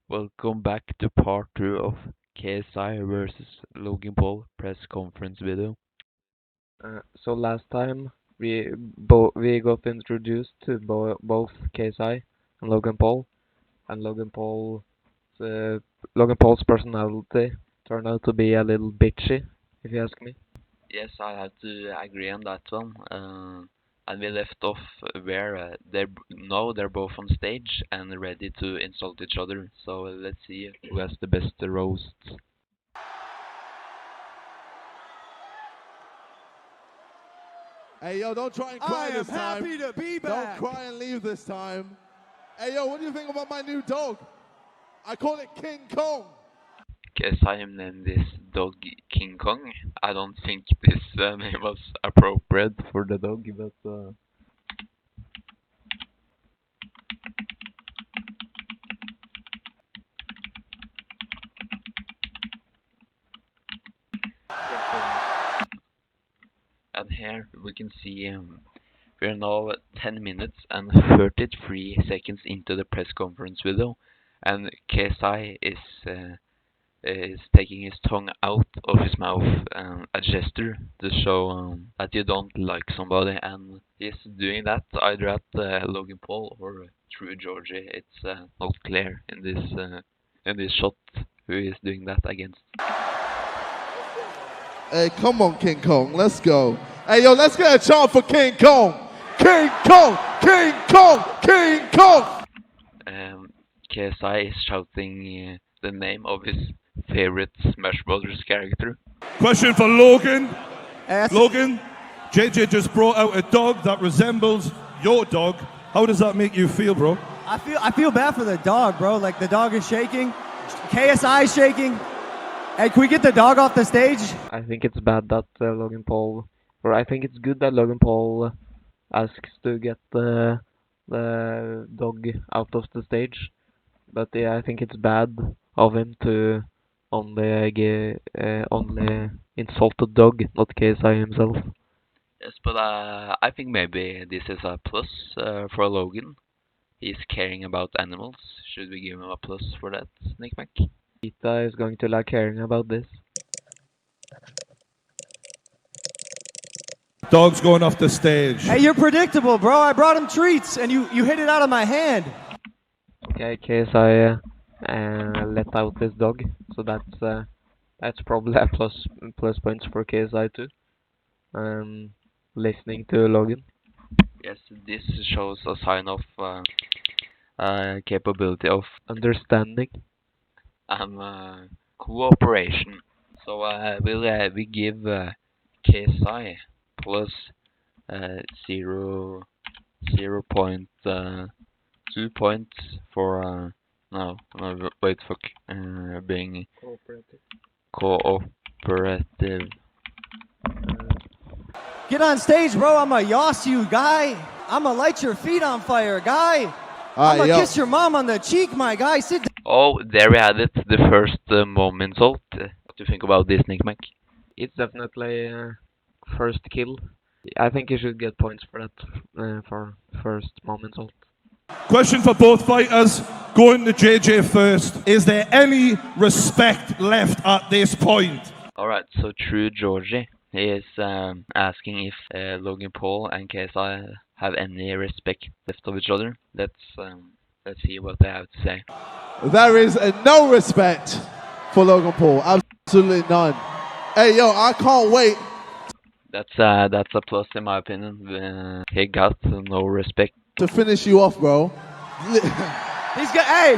Welcome back to part 2 of KSI versus Logan Paul press conference video. So last time we got introduced to both KSI and Logan Paul, and uh, Logan Paul's personality turned out to be a little bitchy, if you ask me. Yes, I have to agree on that one. And we left off where they're both on stage and ready to insult each other. So let's see who has the best roasts. Hey, yo, don't try and cry this time. I am happy to be back. Don't cry and leave this time. Hey, yo, what do you think about my new dog? I call it King Kong. Guess I am named this dog King Kong. I don't think this name was appropriate for the dog, but and here we can see we are now 10 minutes and 33 seconds into the press conference video, and KSI is taking his tongue out of his mouth, a gesture to show that you don't like somebody, and he's doing that either at Logan Paul or through Georgie. It's not clear in this shot who is doing that against. Hey, come on, King Kong. Let's go. Hey, yo, let's get a chant for King Kong. King Kong! King Kong! King Kong! KSI is shouting the name of his favorite Smash Brothers character. Question for Logan. Logan, JJ just brought out a dog that resembles your dog. How does that make you feel, bro? I feel bad for the dog, bro. Like, the dog is shaking. KSI is shaking. Hey, can we get the dog off the stage? I think it's bad that Logan Paul, or I think it's good that Logan Paul asks to get the dog out of the stage. But yeah, I think it's bad of him to only insult the dog, not KSI himself. Yes, but I think maybe this is a plus for Logan. He's caring about animals. Should we give him a plus for that, Nick Mac? Ita is going to like caring about this. Dog's going off the stage. Hey, you're predictable, bro. I brought him treats, and you hit it out of my hand. Okay, KSI let out this dog, so that's probably a plus points for KSI too. Listening to Logan. Yes, this shows a sign of capability of understanding and cooperation. So we give KSI plus 0.2 points for being cooperative. Get on stage, bro. I'ma yoss you, guy. I'ma light your feet on fire, guy. I'ma kiss your mom on the cheek, my guy. Sit down. Oh, there we had it. The first mom insult. What do you think about this, Nick Mac? It's definitely first kill. I think you should get points for that, for first mom insult. Question for both fighters. Going to JJ first. Is there any respect left at this point? Alright, so True Georgie is asking if Logan Paul and KSI have any respect left of each other. Let's see what they have to say. There is no respect for Logan Paul. Absolutely none. Hey, yo, I can't wait. That's a plus in my opinion. He got no respect To finish you off, bro. He's got. Hey,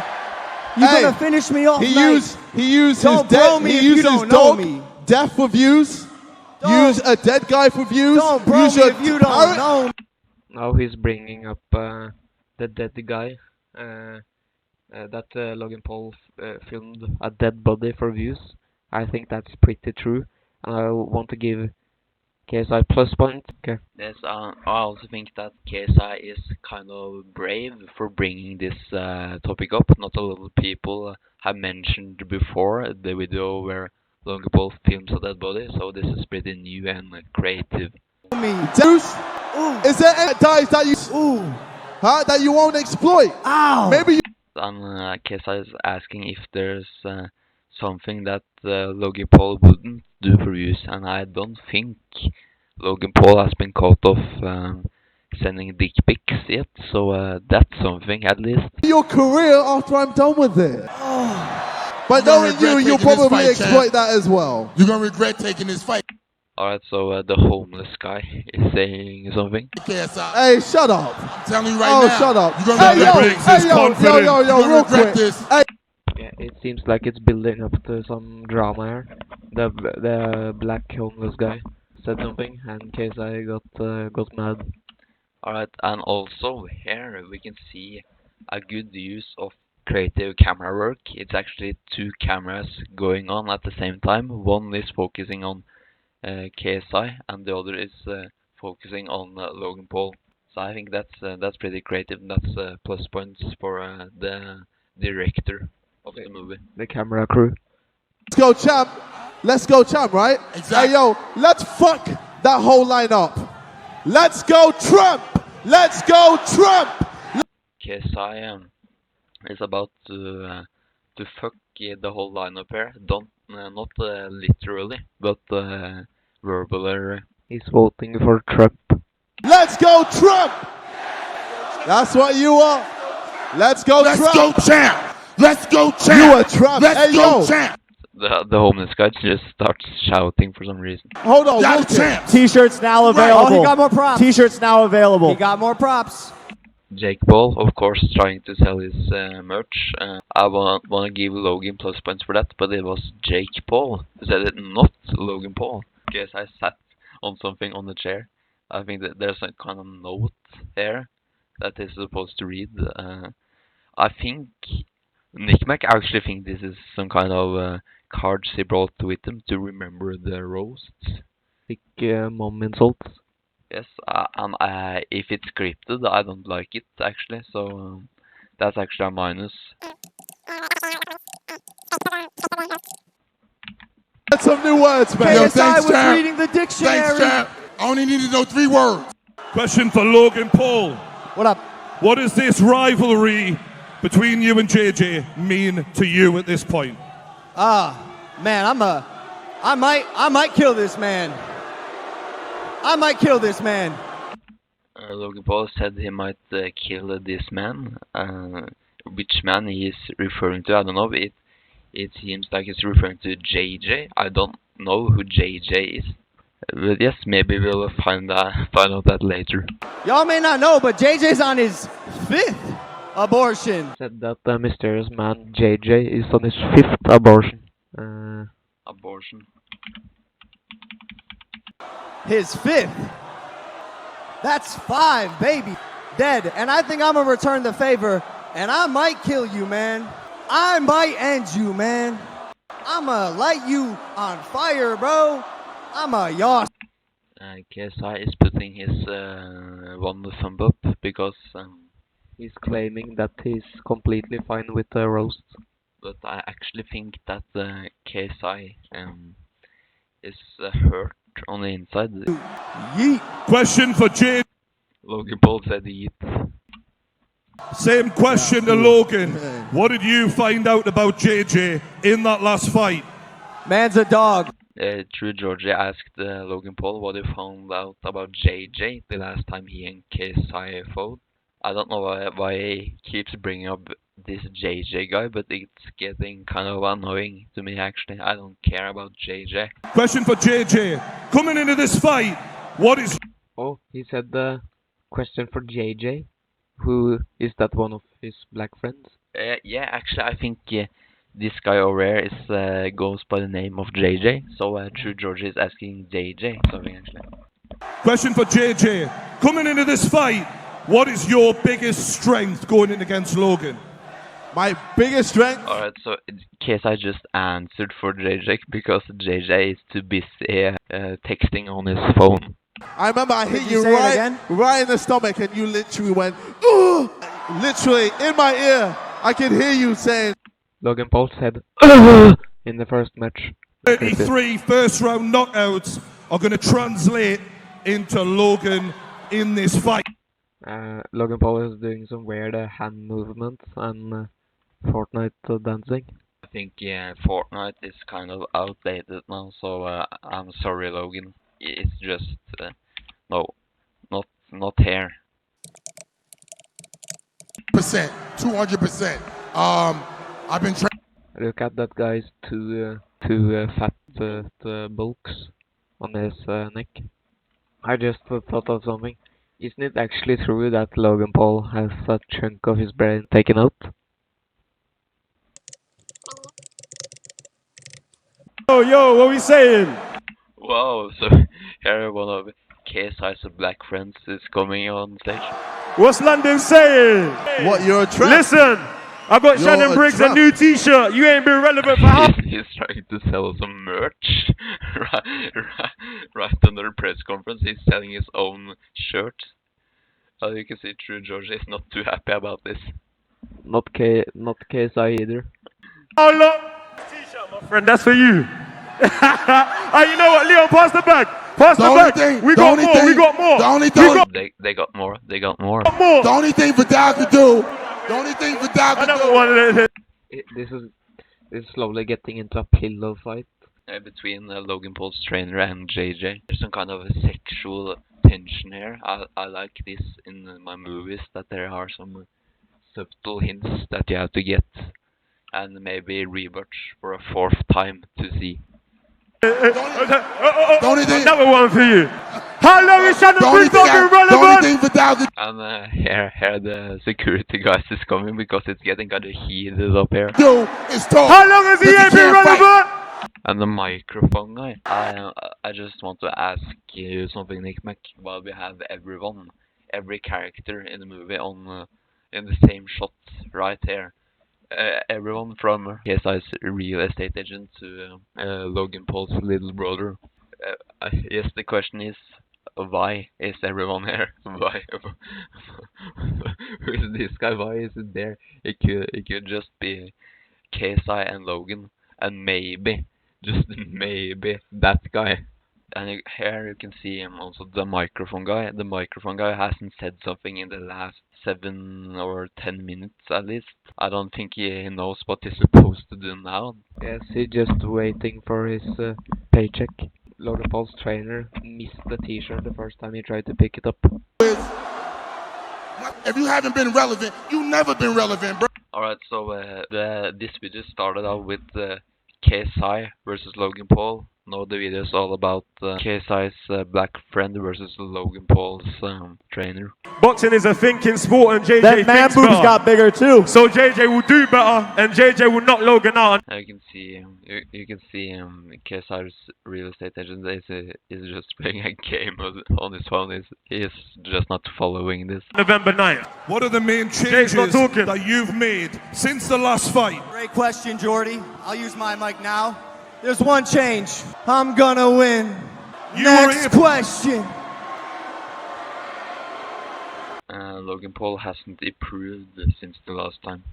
gonna finish me off? He used his Don't bro me if you don't know me. death for views. Use a dead guy for views. Don't bro use me if you don't know. Now he's bringing up the dead guy. That Logan Paul filmed a dead body for views. I think that's pretty true. And I want to give KSI plus point. Okay. Yes, I also think that KSI is kind of brave for bringing this topic up. Not a lot of people have mentioned before the video where Logan Paul films a dead body, so this is pretty new and creative. Zeus, is there any dies that you that you won't exploit? Ow. Maybe you and KSI is asking if there's something that Logan Paul wouldn't do for views, and I don't think Logan Paul has been caught of sending dick pics yet, so that's something at least. Your career after I'm done with it. But knowing you, you'll probably exploit that as well. You're gonna regret taking this fight. Alright, so the homeless guy is saying something. KSI. Hey, shut up. I'm telling you right now. Oh, shut up. You're gonna Real quick. this. Hey. Yeah, it seems like it's building up to some drama here. The black homeless guy said something, and KSI got mad. Alright, and also here we can see a good use of creative camera work. It's actually two cameras going on at the same time. One is focusing on KSI, and the other is focusing on Logan Paul. So I think that's pretty creative. That's plus points for the director of the movie, the camera crew. Let's go, champ. Let's go, champ, right? Exactly. Hey, yo, let's fuck that whole line up. Let's go, Trump. Let's go, Trump. KSI is about to fuck the whole lineup here. Don't not literally, but verbally. He's voting for Trump. Let's go, Trump. That's what you are. Let's go, Let's Trump. go, champ. Let's go, champ. You a Trump. Let's Hey, go, yo. champ. The homeless guy just starts shouting for some reason. Hold on, Y'all Wilkins. champs. T-shirts now available. Oh, he got more props. T-shirts now available. He got more props. Jake Paul, of course, trying to sell his merch. I wanna give Logan plus points for that, but it was Jake Paul who said it, not Logan Paul. Guess I sat on something on the chair. I think that there's a kind of note there that is supposed to read. I think Nick Mac actually think this is some kind of cards he brought with him to remember the roasts. Like mom insults. Yes, and if it's scripted, I don't like it actually, so that's actually a minus. That's some new words, man. Yo, KSI thanks, was champ. reading the dictionary. Thanks, champ. I only need to know 3 words. Question for Logan Paul. What up? What does this rivalry between you and JJ mean to you at this point? Man, I might kill this man. I might kill this man. Logan Paul said he might kill this man. Which man he is referring to, I don't know. It seems like he's referring to JJ. I don't know who JJ is. But yes, maybe we'll find out that later. Y'all may not know, but JJ's on his 5th abortion. Said that the mysterious man JJ is on his 5th abortion. Abortion. His 5th. That's 5, baby. Dead. And I think I'm gonna return the favor, and I might kill you, man. I might end you, man. I'ma light you on fire, bro. I'ma yaw. KSI is putting his one thumb up because he's claiming that he's completely fine with the roast. But I actually think that KSI is hurt on the inside. Yeet. Question for JJ. Logan Paul said eat. Same question to Logan. What did you find out about JJ in that last fight? Man's a dog. True Georgie asked Logan Paul what he found out about JJ the last time he and KSI fought. I don't know why he keeps bringing up this JJ guy, but it's getting kind of annoying to me actually. I don't care about JJ. Question for JJ. Coming into this fight, what is... Oh, he said the question for JJ. Who is that, one of his black friends? Yeah, actually I think this guy over here is goes by the name of JJ. So True Georgie is asking JJ something actually. Question for JJ. Coming into this fight, what is your biggest strength going in against Logan? My biggest strength. Alright, so KSI just answered for JJ because JJ is too busy texting on his phone. I remember I hit you say it again? right in the stomach, and you literally went, ooh! Literally in my ear. I could hear you saying. Logan Paul said in the first match. 33 first round knockouts are going to translate into Logan in this fight. Logan Paul is doing some weird hand movements, and Fortnite dancing. I think yeah, Fortnite is kind of outdated now, so I'm sorry, Logan. It's just no, not here. 200%. I've been Look at that guy's two fat bulks on his neck. I just thought of something. Isn't it actually true that Logan Paul has a chunk of his brain taken out? Yo, what we saying? Wow, so here one of KSI's black friends is coming on stage. What's London saying? What, you're a trap? Listen, I got You're Shannon a Briggs a trap. new T-shirt. You ain't been relevant for how? He's trying to sell some merch right under the press conference. He's selling his own shirt. As you can see, True George is not too happy about this. Not KSI either. How long? T-shirt, my friend. That's for you. Hey, you know what, Leon? Pass the bag. Pass the bag. We got more. We got more. The only thing, They got more. They got more. the only thing Vidal could do, This is slowly getting into a pillow fight between Logan Paul's trainer and JJ. There's some kind of a sexual tension here. I like this in my movies, that there are some subtle hints that you have to get and maybe rewatch for a fourth time to see. Another one for you. How long is Shannon Briggs not been relevant? And here the security guys is coming because it's getting kind of heated up here. How long has he ain't been relevant? And the microphone guy. I just want to ask you something, Nick Mac. While we have every character in the movie on in the same shot right here. Everyone from KSI's real estate agent to Logan Paul's little brother. Yes, the question is, why is everyone here? Why? Who is this guy? Why is it there? It could just be KSI and Logan, and maybe, just maybe, that guy. And here you can see also the microphone guy. The microphone guy hasn't said something in the last 7 or 10 minutes at least. I don't think he knows what he's supposed to do now. Yes, he's just waiting for his paycheck. Logan Paul's trainer missed the t-shirt the first time he tried to pick it up. If you haven't been relevant, you never been relevant, bro. Alright, so this video started out with KSI versus Logan Paul. Now the video is all about KSI's black friend versus Logan Paul's trainer. Boxing is a thinking sport, and JJ That man thinks boobs better. got bigger too. So JJ will do better, and JJ will knock Logan out. You can see KSI's real estate agent is just playing a game on his phone. He's just not following this. November 9th. What are the main Jay's changes not talking. that you've made since the last fight? Great question, Jordy. I'll use my mic now. There's one change. I'm gonna win. Next question. Logan Paul hasn't improved since the last time.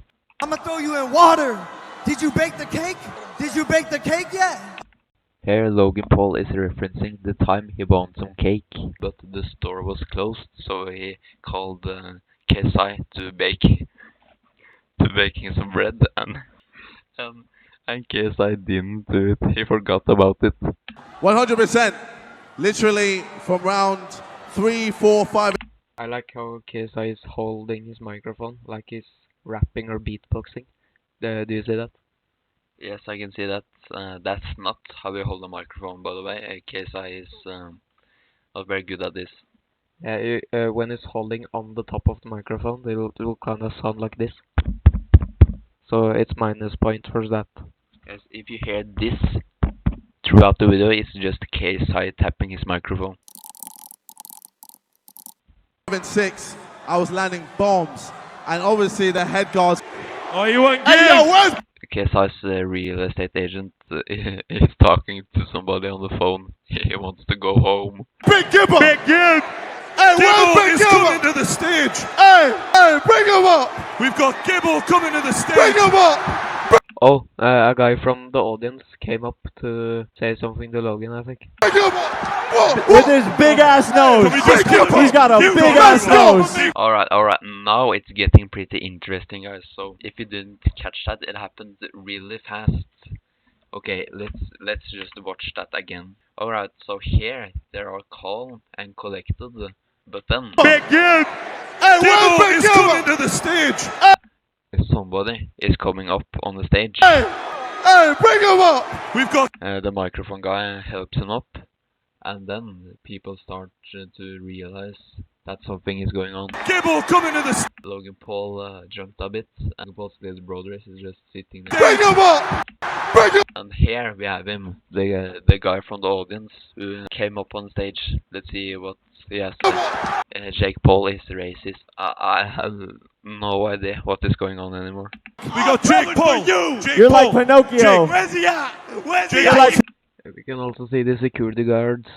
I'm gonna throw you in water. Did you bake the cake? Did you bake the cake yet? Here Logan Paul is referencing the time he bought some cake, but the store was closed, so he called KSI to baking some bread, and KSI didn't do it. He forgot about it. 100%. Literally from round 3, 4, 5. I like how KSI is holding his microphone like he's rapping or beatboxing. Do you see that? Yes, I can see that. That's not how you hold a microphone, by the way. KSI is not very good at this. Yeah, when it's holding on the top of the microphone, it will kind of sound like this. So it's minus point for that. Yes, if you hear this throughout the video, it's just KSI tapping his microphone. 5 and 6, I was landing bombs, and obviously the head guards. Oh, you want Hey, yo, where's KSI's real estate agent is talking to somebody on the phone. He wants to go home. Big Gibber? Big Gib? Hey, where's Gibble Big is Gibber? coming to the stage. Hey, bring him up. We've got Gibble coming to the Bring stage. him up. Oh, a guy from the audience came up to say something to Logan, I think. With his big ass nose. He's got a big ass nose. Alright, now it's getting pretty interesting, guys. So if you didn't catch that, it happened really fast. Okay, let's just watch that again. Alright, so here they are calm and collected, but then Begin! Hey, Dibble where's is Big coming Gilbert? to the stage. somebody is coming up on the stage. Hey, bring him up! We've got The microphone guy helps him up, and then people start to realize that something is going on. Gibble coming to the stage. Logan Paul jumped a bit, and Logan Paul's little brother is just sitting there. Bring him up! Bring him And here we have him, the guy from the audience who came up on stage. Let's see what he has to say. Jake Paul is racist. I have no idea what is going on anymore. We got Jake Paul. Jake You're Paul. like Pinocchio. Where's he at? Where's he You're at? like We can also see the security guards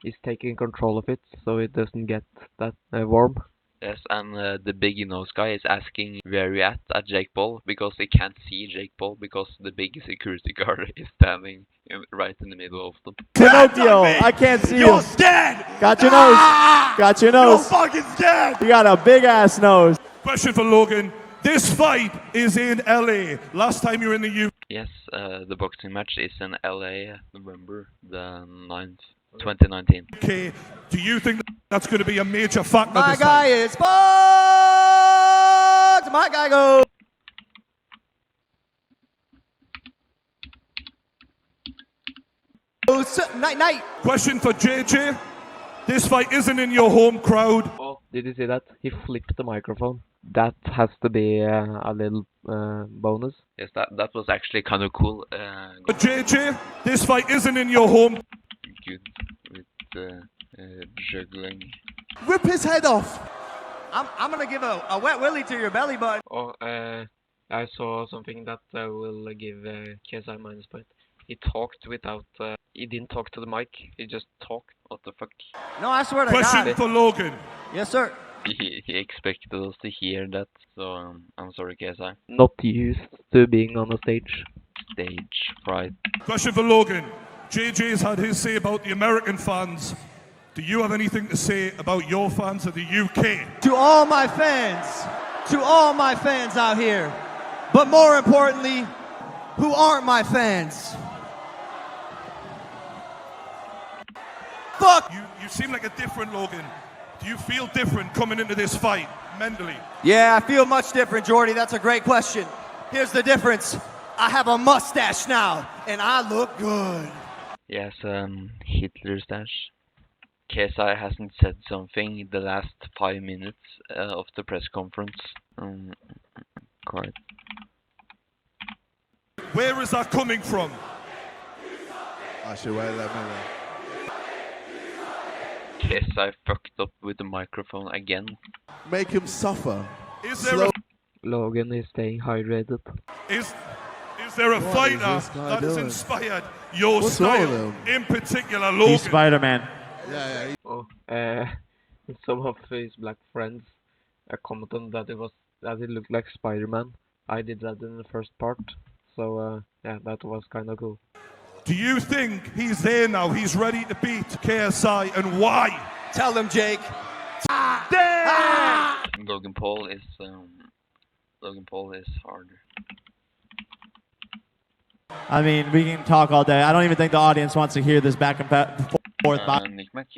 is taking control of it, so it doesn't get that warm. Yes, and the big nose guy is asking where you at Jake Paul, because he can't see Jake Paul because the big security guard is standing right in the middle of them. Pinocchio. I can't see you. You're scared. Got your nose. Got your You're nose. fucking scared. You got a big ass nose. Question for Logan. This fight is in LA. Last time you were in the UK. Yes, the boxing match is in LA, November the 9th, 2019. Do you think that's going to be a major factor My this guy time? is fucked. My guy goes. Night, night. Question for JJ. This fight isn't in your home crowd. Oh, did you see that? He flipped the microphone. That has to be a little bonus. Yes, that was actually kind of cool. But JJ, this fight isn't in your home. Good with juggling. Rip his head off! I'm gonna give a wet willy to your belly button. Oh, I saw something that will give KSI minus point. He talked without. He didn't talk to the mic. He just talked. What the fuck? No, I swear to Question God. for Logan. Yes, sir. He expected us to hear that. So I'm sorry, KSI. Not used to being on a stage. Stage fright. Question for Logan. JJ's had his say about the American fans. Do you have anything to say about your fans of the UK? To all my fans out here, but more importantly, who aren't my fans. Fuck! You seem like a different Logan. Do you feel different coming into this fight, mentally? Yeah, I feel much different, Jordy. That's a great question. Here's the difference. I have a mustache now, and I look good. Yes, Hitler stash. KSI hasn't said something the last 5 minutes of the press conference. Quite. Where is that coming from? I should wait that minute. KSI fucked up with the microphone again. Make him suffer. Is there Logan is staying hydrated. is there a What is fighter this guy that has doing? inspired your What's wrong with style? him? In particular, Logan. Spider-Man. Yeah. Oh, some of his black friends commented that it looked like Spider-Man. I did that in the first part, so yeah, that was kind of cool. Do you think he's there now? He's ready to beat KSI, and why? Tell him, Jake. Logan Paul is harder. I mean, we can talk all day. I don't even think the audience wants to hear this back and forth. Nick Mac,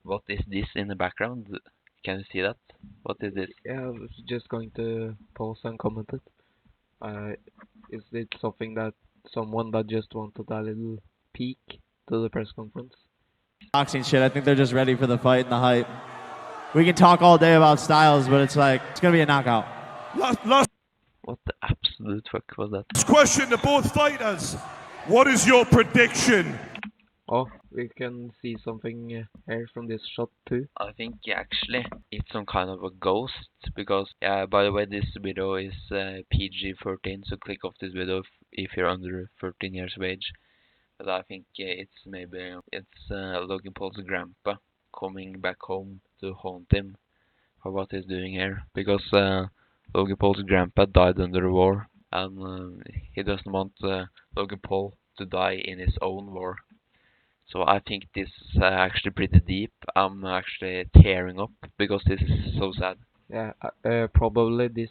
what is this in the background? Can you see that? What is this? Yeah, I was just going to post and comment it. Is it something that someone that just wanted a little peek to the press conference? Boxing shit. I think they're just ready for the fight and the hype. We can talk all day about styles, but it's like, it's going to be a knockout. Last What the absolute fuck was that? question to both fighters. What is your prediction? Oh, we can see something here from this shot too. I think actually it's some kind of a ghost, because by the way, this video is PG-13, so click off this video if you're under 13 years of age. But I think it's Logan Paul's grandpa coming back home to haunt him for what he's doing here, because Logan Paul's grandpa died under the war, and he doesn't want Logan Paul to die in his own war. So I think this is actually pretty deep. I'm actually tearing up because this is so sad. Yeah, probably this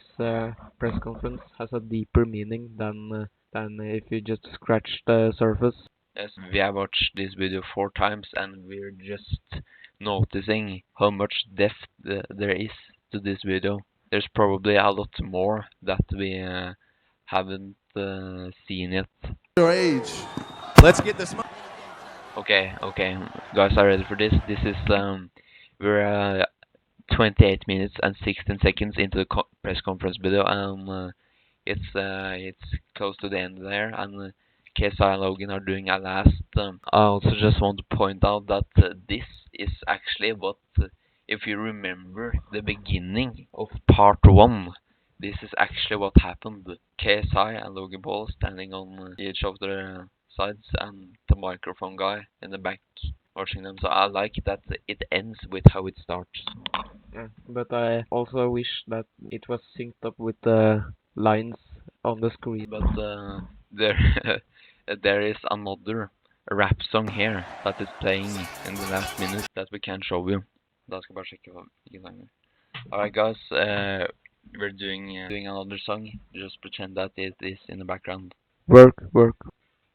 press conference has a deeper meaning than if you just scratch the surface. Yes, we have watched this video 4 times and we're just noticing how much depth there is to this video. There's probably a lot more that we haven't seen yet. Your age. Let's get this. Okay, guys are ready for this. This is we're 28 minutes and 16 seconds into the press conference video, and it's close to the end there, and KSI and Logan are doing a last. I also just want to point out that this is actually what, if you remember the beginning of part 1, this is actually what happened. KSI and Logan Paul standing on each of their sides, and the microphone guy in the back watching them. So I like that it ends with how it starts. Yeah, but I also wish that it was synced up with the lines on the screen. But there, there is another rap song here that is playing in the last minute that we can show you. Da skal jeg bare sjekke hvilken sang det er. Alright guys, we're doing another song. Just pretend that it is in the background. Work.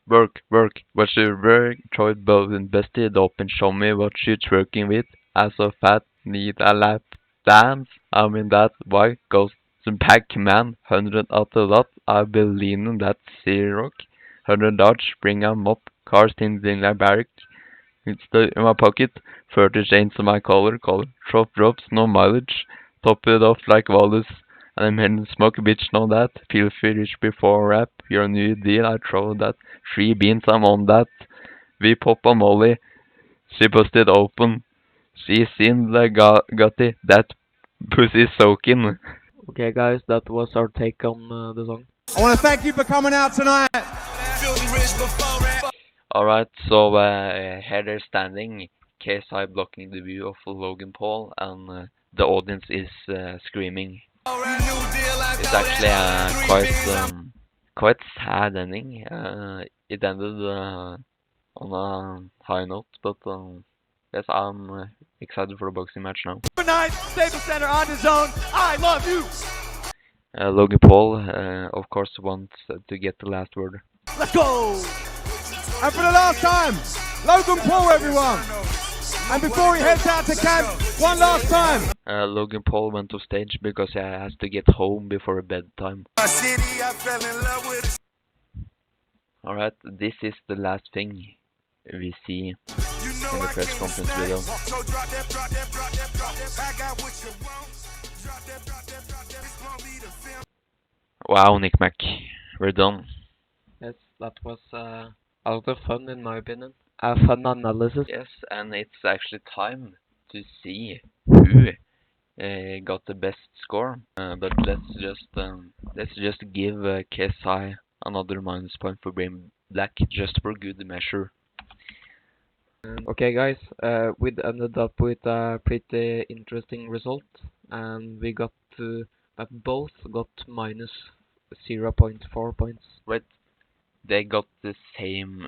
What's your work? Troy Bowden busted up and show me what you twerking with. As a fat, need a lap dance. I mean that white ghost some Pac-Man. 100 out of that. I believe in that Rock. 100 dodge, bring 'em up. Cars in like barrack. It's in my pocket. 30 chains on my collar. Drop drops, no mileage. Top it off like Wallace. And I'm heading smoke, bitch, know that. Feel free rich before rap. Your new deal, I throw that. 3 beans, I'm on that. We pop a molly. She busted open. She's in the gutty. That pussy's soaking. Okay, guys, that was our take on the song. I want to thank you for coming out tonight. Alright, so here they're standing. KSI blocking the view of Logan Paul, and the audience is screaming. It's actually quite sad ending. It ended on a high note, but yes, I'm excited for the boxing match now. Good night, Staples Center on the zone. I love you. Logan Paul, of course, wants to get the last word. Let's go. And for the last time, Logan Paul, everyone. And before he heads out to camp, one last time. Logan Paul went off stage because he has to get home before bedtime. Alright, this is the last thing we see in the press conference video. Wow, Nick Mac, we're done. Yes, that was a lot of fun in my opinion. A fun analysis. Yes, and it's actually time to see who got the best score. But let's just give KSI another minus point for being black, just for good measure. Okay, guys, we ended up with a pretty interesting result, and we got both got minus 0.4 points. Wait, they got the same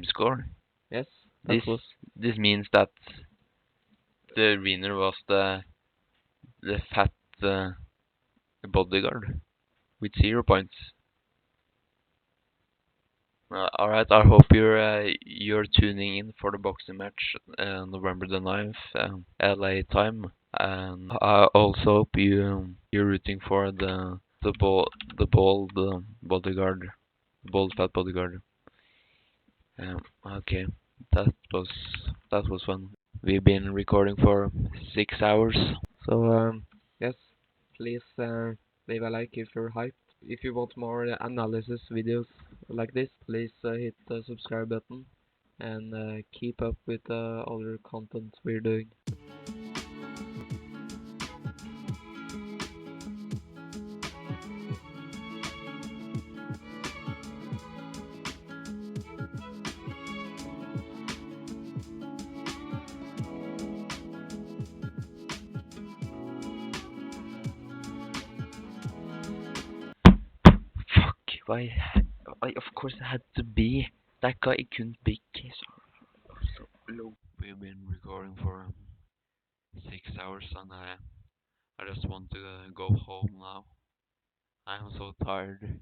score. Yes, this means that the winner was the fat bodyguard with 0 points. Alright, I hope you're tuning in for the boxing match November the 9th, LA time, and I also hope you're rooting for the bald bodyguard, bald fat bodyguard. Okay, that was fun. We've been recording for 6 hours, so yes, please leave a like if you're hyped. If you want more analysis videos like this, please hit the subscribe button and keep up with the other content we're doing. I of course had to be that guy. It couldn't be KSI. So low. We've been recording for 6 hours, and I just want to go home now. I'm so tired.